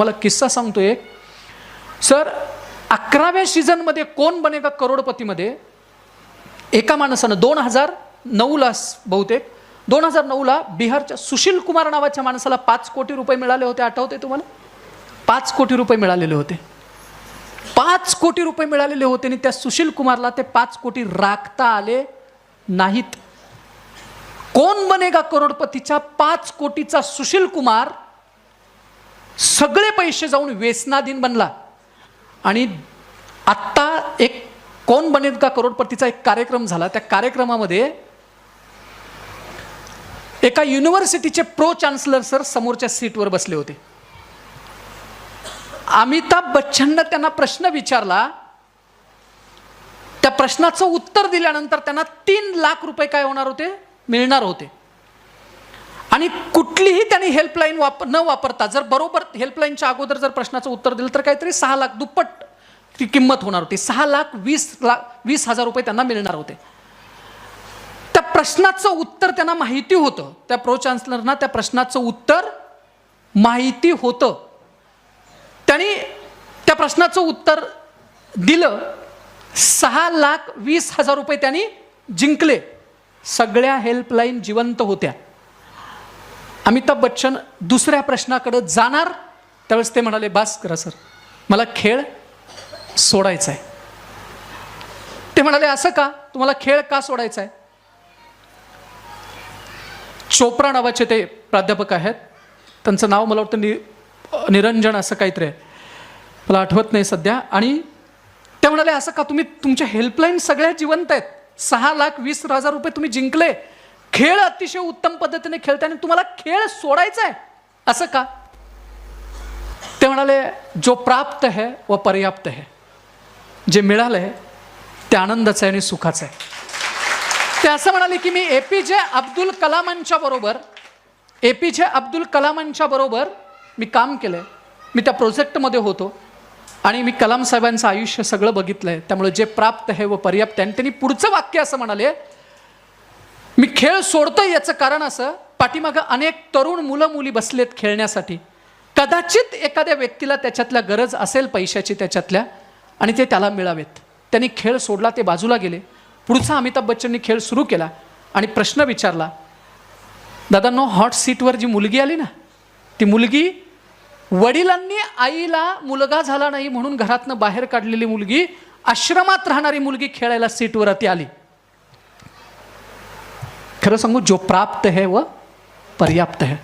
तुम्हाला किस्सा सांगतो एक. सर 11व्या सीझनमध्ये कोण बनेगा करोडपतीमध्ये एका माणसानं 2009ला बहुतेक 2009ला बिहारच्या सुशील कुमार नावाच्या माणसाला 5 कोटी रुपये मिळाले होते. आठवते तुम्हाला? 5 कोटी रुपये मिळालेले होते. 5 कोटी रुपये मिळालेले होते आणि त्या सुशील कुमारला ते 5 कोटी राखता आले नाहीत. कोण बनेगा करोडपतीच्या 5 कोटीचा सुशील कुमार सगळे पैसे जाऊन व्यसनाधीन बनला. आणि आत्ता एक कोण बनेगा करोडपतीचा एक कार्यक्रम झाला. त्या कार्यक्रमामध्ये एका युनिव्हर्सिटीचे प्रो चान्सलर सर समोरच्या सीटवर बसले होते. अमिताभ बच्चनने त्यांना प्रश्न विचारला. त्या प्रश्नाचं उत्तर दिल्यानंतर त्यांना 3 लाख रुपये काय होणार होते? मिळणार होते. आणि कुठलीही त्यांनी हेल्पलाईन न वापरता जर बरोबर हेल्पलाईनच्या अगोदर जर प्रश्नाचं उत्तर दिलं तर काहीतरी 6 लाख दुप्पट ती किंमत होणार होती. 6,20,000 रुपये त्यांना मिळणार होते. त्या प्रश्नाचं उत्तर त्यांना माहिती होतं. त्या प्रो चान्सलरना त्या प्रश्नाचं उत्तर माहिती होतं. त्यांनी त्या प्रश्नाचं उत्तर दिलं. 6,20,000 रुपये त्यांनी जिंकले. सगळ्या हेल्पलाईन जिवंत होत्या. अमिताभ बच्चन दुसऱ्या प्रश्नाकडे जाणार त्यावेळेस ते म्हणाले, बास करा सर, मला खेळ सोडायचा आहे. ते म्हणाले, असं का? तुम्हाला खेळ का सोडायचा आहे? चोप्रा नावाचे ते प्राध्यापक आहेत. त्यांचं नाव मला वाटतं निरंजन असं काहीतरी आहे, मला आठवत नाही सध्या. आणि ते म्हणाले, असं का? तुम्ही तुमच्या हेल्पलाईन सगळ्या जिवंत आहेत. 6,20,000 रुपये तुम्ही जिंकले. खेळ अतिशय उत्तम पद्धतीने खेळताय आणि तुम्हाला खेळ सोडायचा आहे, असं का? ते म्हणाले, जो प्राप्त है व पर्याप्त है. जे मिळालंय ते आनंदाचं आहे आणि सुखाचं आहे. ते असं म्हणाले की मी एपीजे अब्दुल कलामांच्या बरोबर मी काम केलंय. मी त्या प्रोजेक्टमध्ये होतो आणि मी कलाम साहेबांचं आयुष्य सगळं बघितलंय. त्यामुळे जे प्राप्त आहे व पर्याप्त आहे. आणि त्यांनी पुढचं वाक्य असं म्हणाले, मी खेळ सोडतोय याचं कारण असं, पाठीमागं अनेक तरुण मुलं मुली बसलेत खेळण्यासाठी. कदाचित एखाद्या व्यक्तीला त्याच्यातल्या गरज असेल पैशाची त्याच्यातल्या आणि ते त्याला मिळावेत. त्यांनी खेळ सोडला, ते बाजूला गेले. पुढचा अमिताभ बच्चननी खेळ सुरू केला आणि प्रश्न विचारला, दादांनो, हॉट सीटवर जी मुलगी आली ना, ती मुलगी वडिलांनी आईला मुलगा झाला नाही म्हणून घरातनं बाहेर काढलेली मुलगी, आश्रमात राहणारी मुलगी खेळायला सीटवर आली. खरं सांगू, जो प्राप्त है व पर्याप्त है.